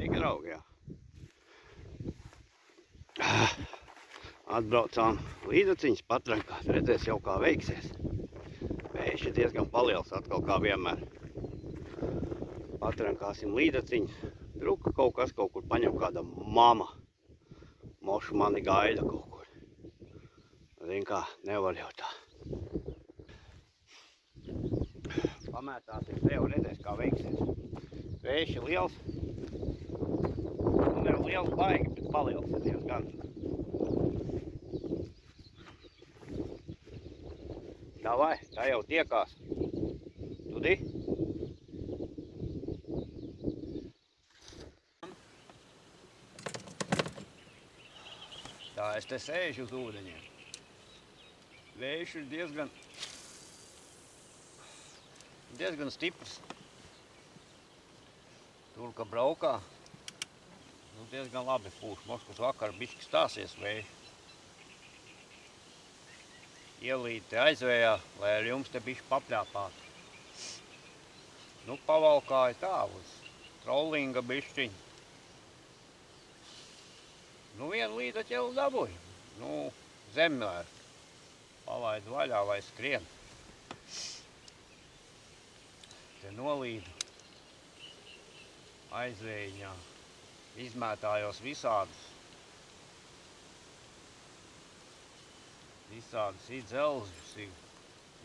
Tik raugi, jā. Atbraucām līdaciņas patrankāt, redzēs jau kā veiksies. Vējš ir diezgan paliels atkal kā vienmēr. Patrankāsim līdaciņas. Druka kaut kas kaut kur paņem kāda mama. Mošu mani gaida kaut kur. Zin kā, nevar jau tā. Pamētāsim te jau redzēs kā veiksies. Vējš ir liels. Nu jau liels baigi, bet paliels ir diezgan. Davai, tā jau tiekās. Tudi? Tā es te sēžu uz ūdeņiem. Vējš ir diezgan stiprs. Tur, ka braukā, nu diezgan labi pūš. Moškas vakar bišķi stāsies vējš. Ielīd te aizvējā, lai ar jums te bišķi papļāpāt. Nu, pavalkāja tā uz trollinga bišķiņu. Nu, vienu līdaķeli dabūju. Nu, zemēr. Palaidu vaļā, lai skrien. Te nolīdu. Aizvējiņā. Izmētājos visādus. Visādas ir dzelzļus, ir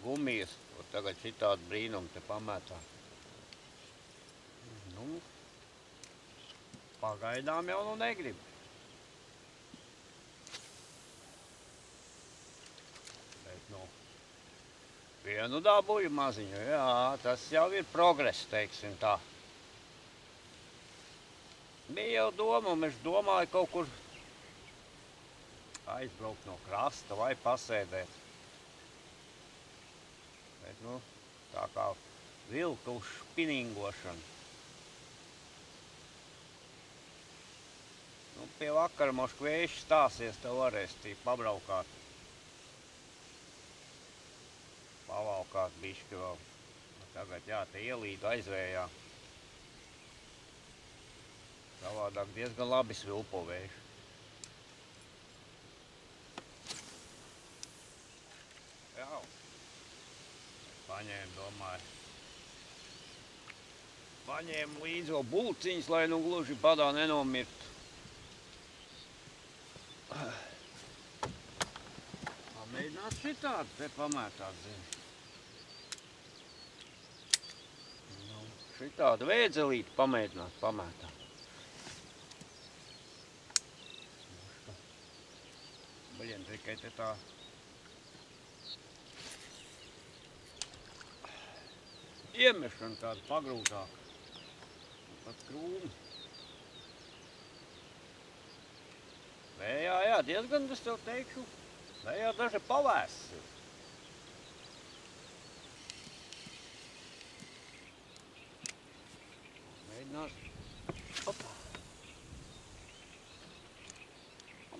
gumijas. Tagad šitādi brīnumi te pamētā. Nu, pagaidām jau nu negrib. Bet, nu, vienu dabūju maziņu, jā, tas jau ir progress, teiksim tā. Bija jau doma, un es domāju kaut kur aizbraukt no krasta vai pasēdēt. Bet, nu, tā kā vilka uz špiningošanu. Nu, pie vakara mošk vējš stāsies, tev varēs tī pabraukāt. Pavalkāt bišķi vēl. Tagad, jā, te ielīdu aizvējā. Savādāk diezgan labi svilpo vējš. Jā. Paņēmu, domāju. Paņēmu līdzi vēl bulciņas, lai nu gluži badā nenomirtu. Pamēģināt šitādu te pamētāt, zini. Nu, šitādu vēdzelīti pamēģināt pamētāt. Baļien, tikai te tā iemešana tāda pagrūtāka. Pat krūmi. Vējā, jā, diezgan, es tev teikšu, vējā daži pavēsts ir. Mēģinās, opa.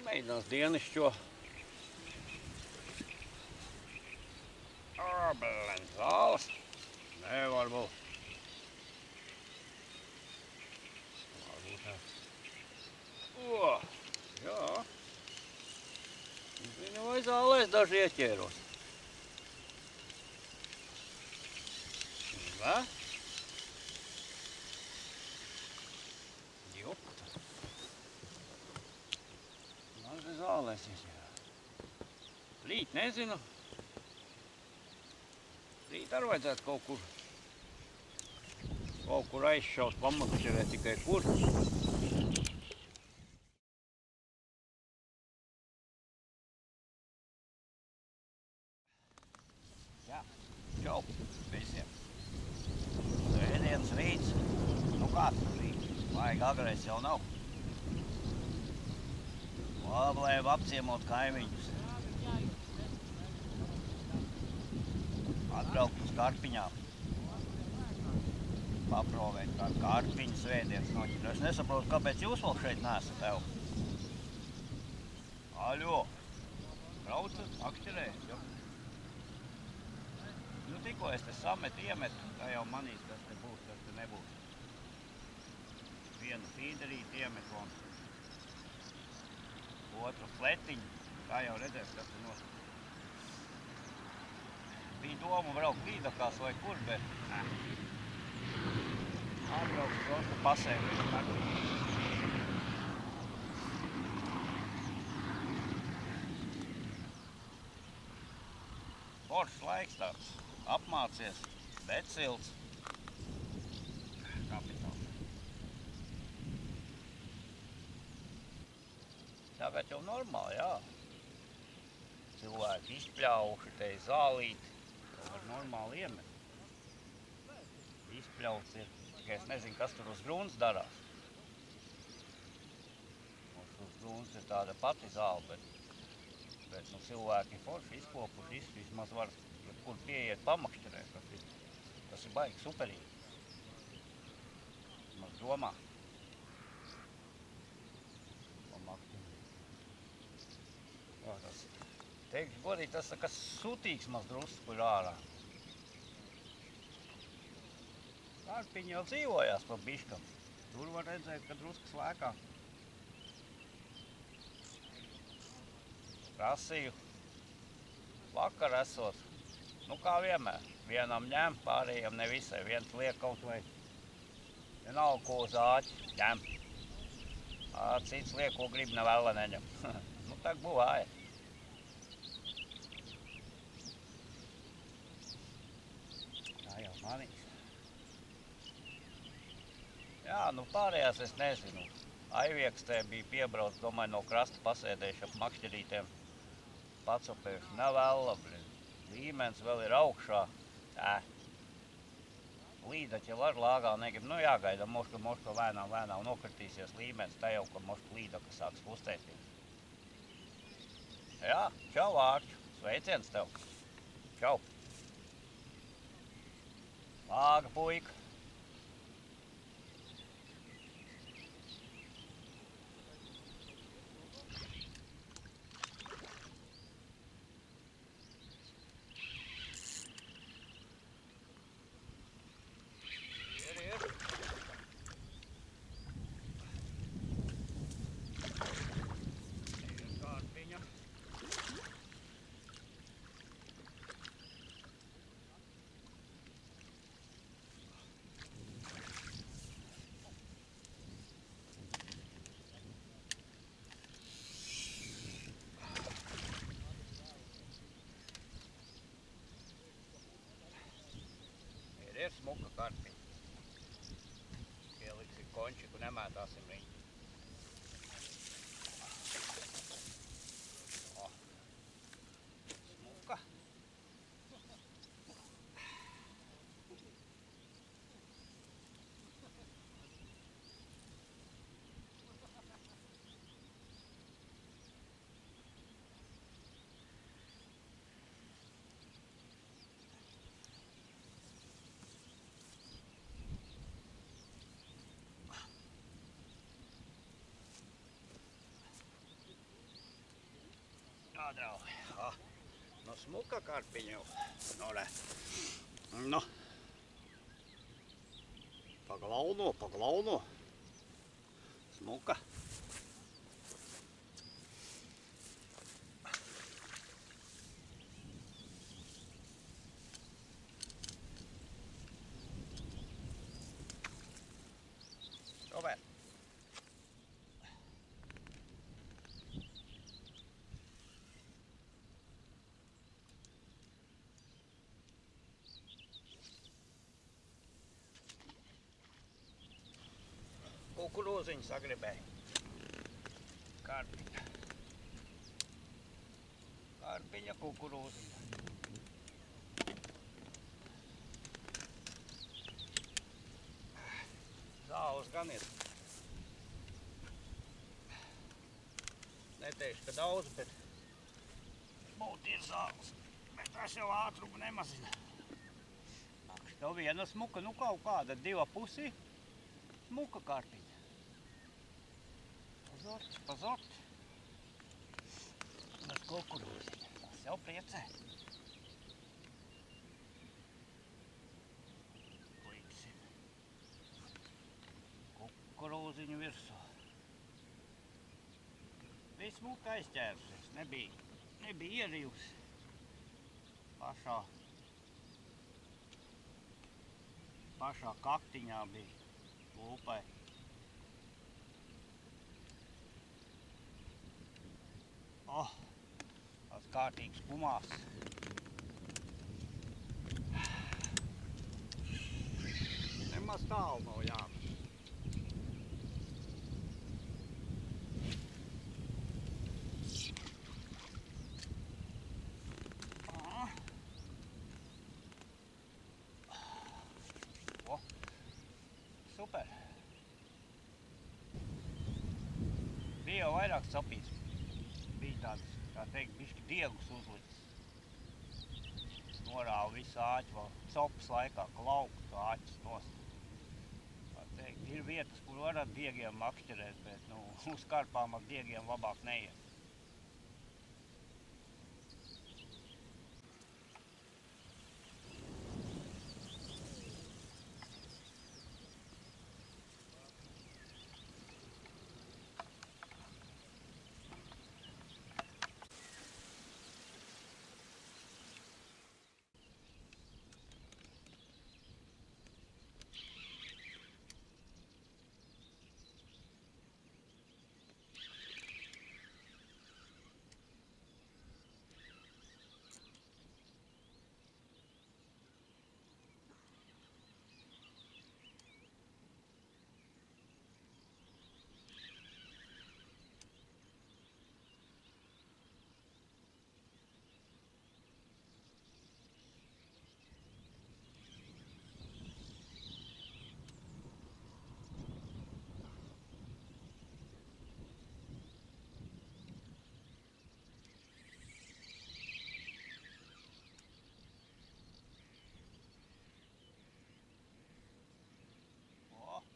Mēģinās dienišķo. Blēn, zāles. Nevar būt. Jā. Zinu, vai zālēs daži ieķēros. Va? Jup. Daži zālēs ieķēros. Rīt nezinu. Rīt arī vajadzētu kaut kur aizšaut, pamakšķerēt tikai kur. Jā, čau visiem. Svētdienas rīts. Nu kāds rīts? Vajag agrais jau nav. Labi, apciemot kaimiņus. Atbraukt uz karpiņām. Paprovēt kādu karpiņu svētdienas noķert. Es nesaprotu, kāpēc jūs vēl šeit neesat tev. Aļo! Braucat, akšķerējat, jo? Nu, tikko es te sametu, iemetu, tā jau manīs, kas te būs, kas te nebūs. vienu fīderīti iemet un otru fletiņu. Tā jau redzēs, kas ir notiek. Bija doma braukt līdakās vai kur, bet atbraukt droši pasēvēt. Foršs laiks tāds, apmācies, bet silts. Kapitāls. Tagad jau normāli, jā. Cilvēki izpļauši, te ir zālīti, to var normāli iemet. Izpļauts ir, tikai es nezinu, kas tur uz grunts darās. Mums uz grunts ir tāda pati zāle, bet nu, cilvēki forši izkopuši, vismaz var jebkur pieiet pamakšķerēt, tas ir baigi superīgi. Vismaz domā. Tas, teikšu godīgi, tas kas sutīgs maz drusku ir ārā. Karpiņi jau dzīvojās pa biškam. Tur var redzēt, ka druskas lēkā. Prasīju vakar esot, nu kā vienmēr. Vienam ņem, pārējiem nevisai. Viens liek kaut vai vienalga ko uz āķi, ņem. Cits liek, ko grib, nevēla neņem. Nu tak buvāja. Tā jau manīs. Jā, nu pārējās es nezinu. Aiviekstē bija piebrauc, domāju, no krasta pasēdējuši ap makšķerītiem. Pacopējuši nevēla, līmenis vēl ir augšā. Līdaķi ar lāgā negrib, nu jāgaida moška lēnām nokritīsies līmenis, tā jau, ka moška līdaka sāks kustēties. Jā, čau Vārču, sveiciens tev. Čau. Lāga puika. Ir smuka karpiņa. Ieliksim končiku, nemētāsim viņu. Smuka. Jā, draugi. Nu, smuka karpiņa jau. Nu, re. Nu. Paglauno. Smuka. Super. Kukurūziņu sagribēju. Karpiņa. Karpiņa kukurūziņa. Zāles gan ir. Neteikšu, ka daudz, bet būtu ir zāles. Bet tas jau ātrumu nemazina. Tev viena smuka, nu kaut kāda, 2,5 smuka karpiņa. Pazort. Bez kukurūziņa. Tas jau priecē. Liksim. kukurūziņu virsū. Viss muka aizķērsies, nebija ierīvs pašā kaktiņā bija lūpai. Tas kārtīgs kumās. Nemaz tālu nav jāmet. Super. Bija jau vairāk sapīts. Bija tāds, kā teikt, bišķi diegus uzlicis. Norāva visu āķi vēl copas laikā, klaukt āķis nost. Kā teikt, ir vietas, kur varat diegiem makšķerēt, bet uz karpām ar diegiem labāk neiet.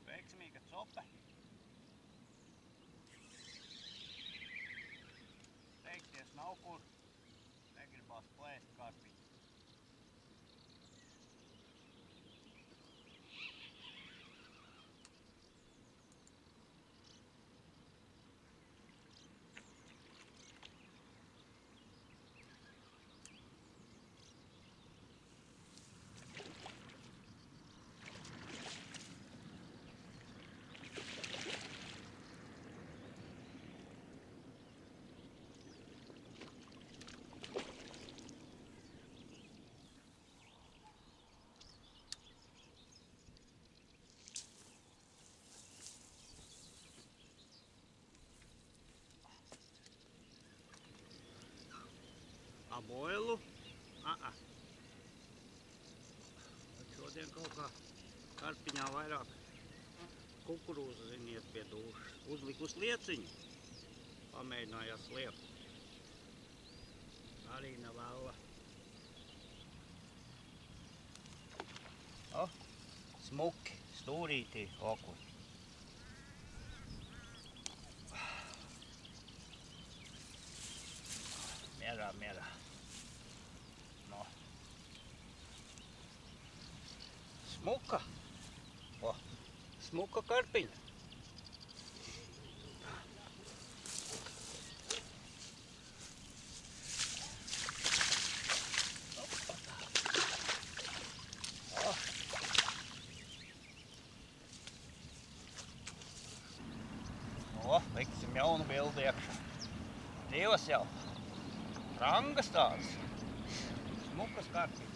Veiksmīga cope. Steigties nav kur, negribās plēst karpiņu. Aboilu? Bet šodien kaut kā karpiņā vairāk kukurūza ziniet pie dūšas. Uzlikus lieciņu, pamēģinājās sliept. Arī nevēla. Smuki, stūrītī okuļi. Mierā. Smuka. Smuka karpiņa. Liksim jaunu bildi iekšā. Divas jau. Rangas tādas. Smukas karpiņas.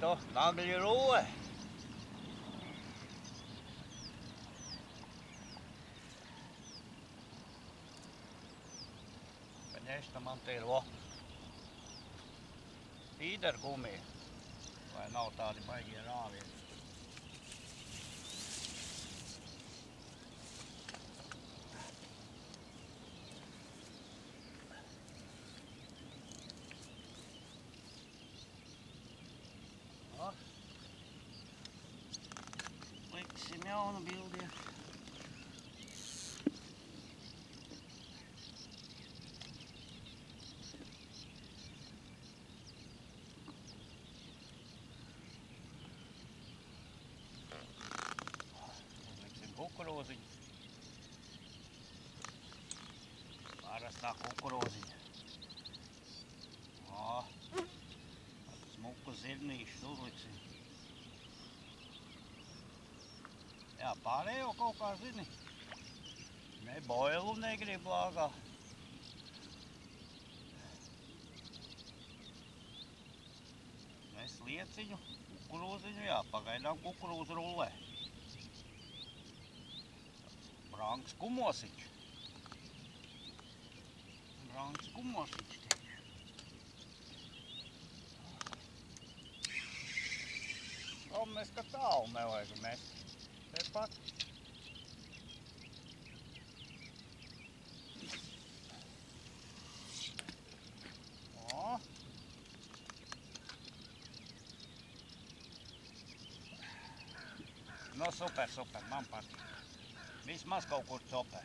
Что, нагли рулы? Конечно, man te ir fīdergumija, lai nav tādi baigie rāvieni. Liksim jaunu bildi. Uzliksim kukurūziņa. Parastā kukurūziņa. O, smuku zirnīšus uzliksim. Jā, pārējo kaut kā zini. Ne boilu negrib lāgā. Ne slieciņu, kukurūziņu, jā, pagaidām kukurūzu rullē. Branks kumosiņš. Branks kumosiņš tiek. Galvenais, ka tālu nevajag mest. Tepat. O. No super, man patīk. Vismaz kaut kur copē.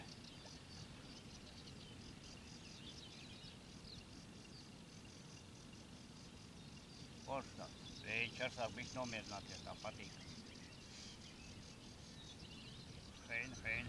Forši tā. Vējiķi ar sāk bišķi nomierināties, tā patīk. Feini.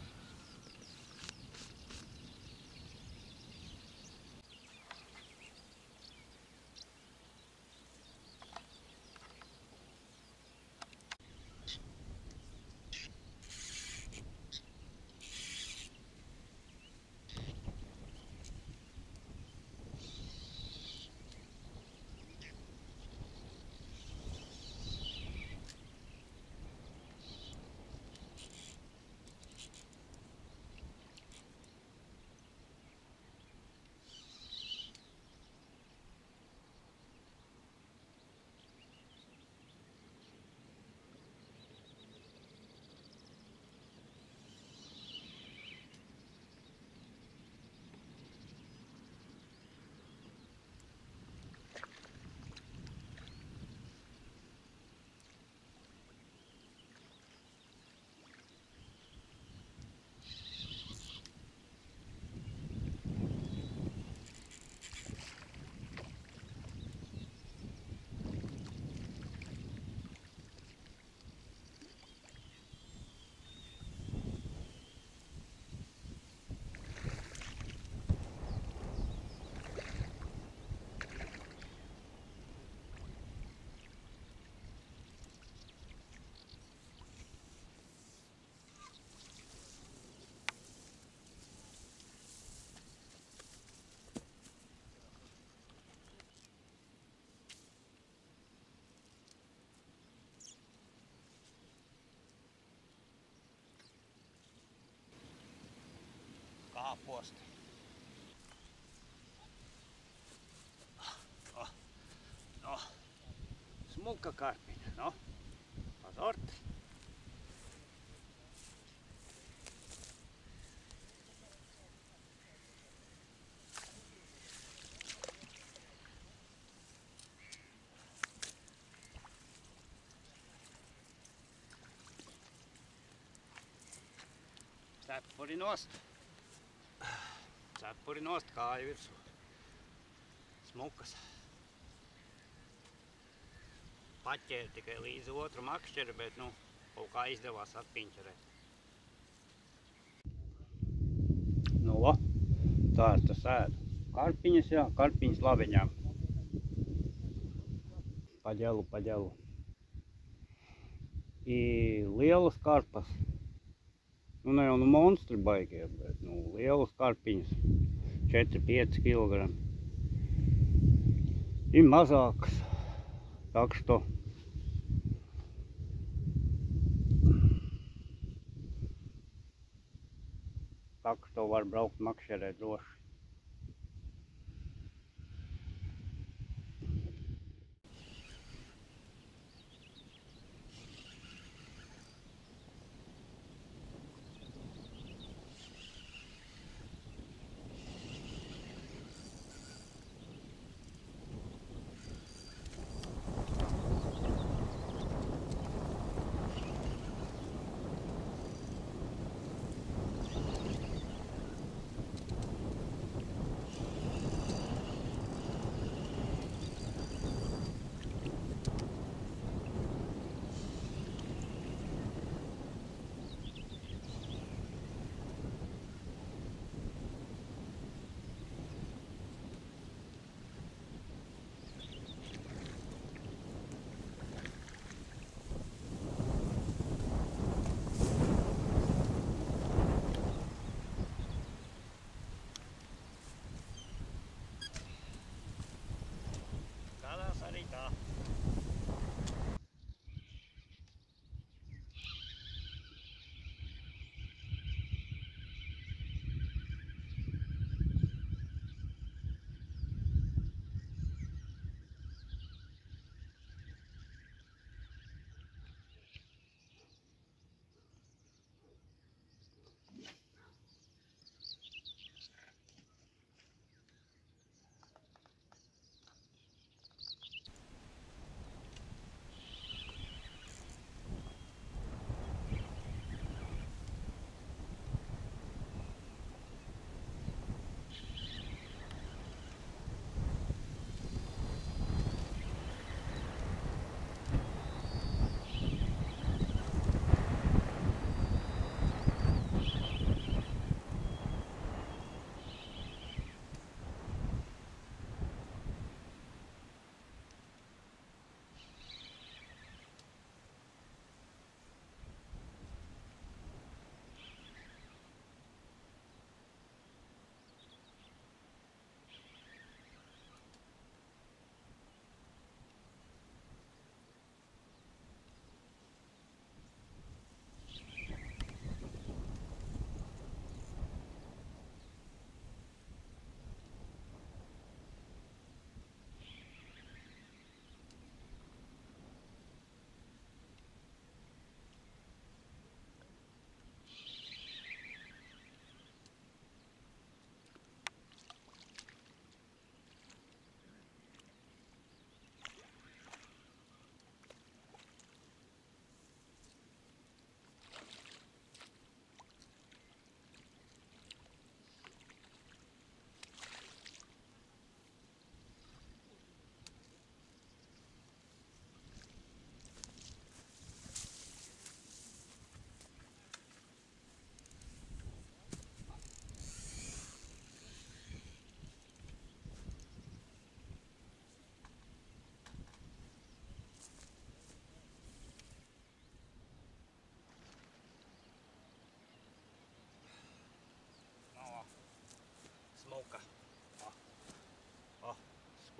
Kāposti. No. Smuka karpiņa, no. Pazort. Cepuri nost, kāja virsū. Smukas. Paķēra tikai līdz otru makšķeri, bet, kaut kā izdevās atpiņķerēt. Tā ir tas ēd. Karpiņas, jā, karpiņas labiņām. Paģelu. I lielas karpas. Ne jau monstri baigie, bet lielas karpiņas, 4-5 kg. Ir mazākas, tak što var braukt makšķerēt droši.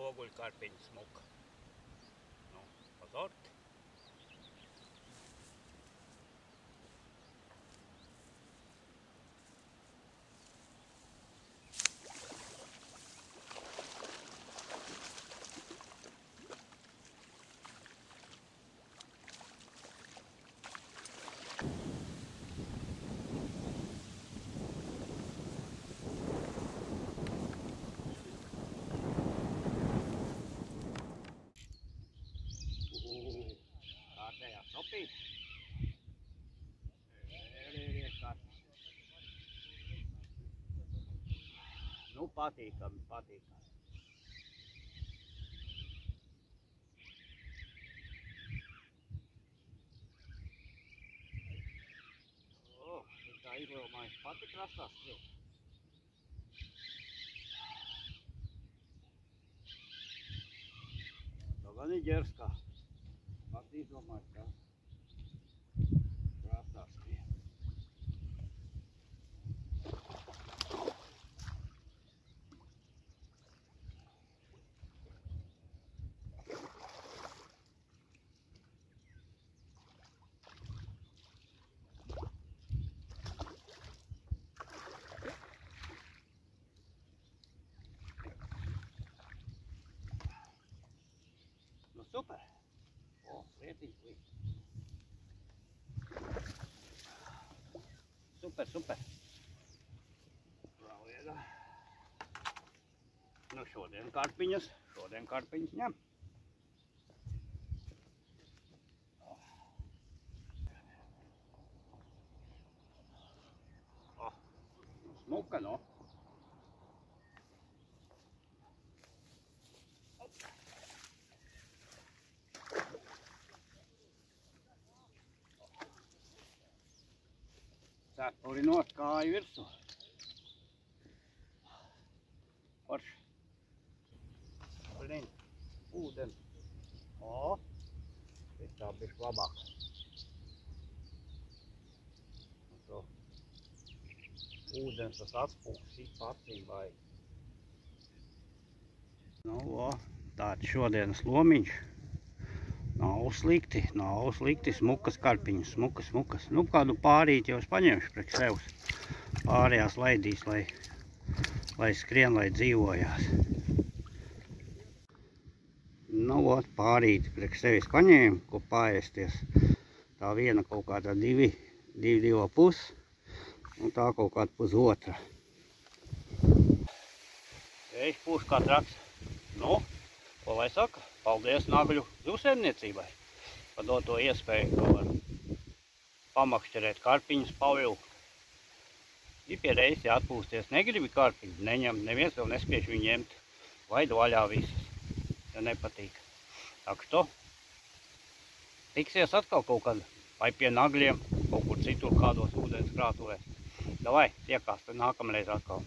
Oguļkarpiņa smuka. Nu, pa torti. Kārtējā sopīt. Nu, patīkami, patīkami. Tā izlēmājas pati krastā skriet. Tā gan ir ģerskā. Pati izlēmājas, kā krastā skriet. Nu, super! O, lietiņš līdz. Super, super! Vēl viena. Nu, šodien karpiņas ņem. O, smuka, no. Cepurinot kāju virsū. Forši. Blin, ūdens. O, tā bišķi labāk. To ūdens tas atspūks pacīm vajag. Nu, o, tāds šodienas lomiņš. Nav slikti, smukas karpiņas, smukas. Nu, kādu pārīt jau es paņemšu priekš sevs. Pārējās laidīs, lai skrien, lai dzīvojās. Nu, ot, pārīt priekš sevis paņēmu, ko paēsties. Tā viena kaut kādā 2,5, un tā kaut kāda pusotra. Reiz pūš kā traks. Nu, ko lai saka? Paldies Nagļu zivsaimniecībai par doto iespēju, ko var pamakšķerēt karpiņus pa vilku. Ir pie reizes jāatpūsties. Negribi karpiņu, neņem, neviens vēl nespiež viņu ņemt. Laid vaļā visas, ja nepatīk. Tak što, tiksies atkal kaut kad, vai pie Nagļiem, kaut kur citur kādos ūdens krātuvēs. Davai, tiekās, tad nākamreiz atkal.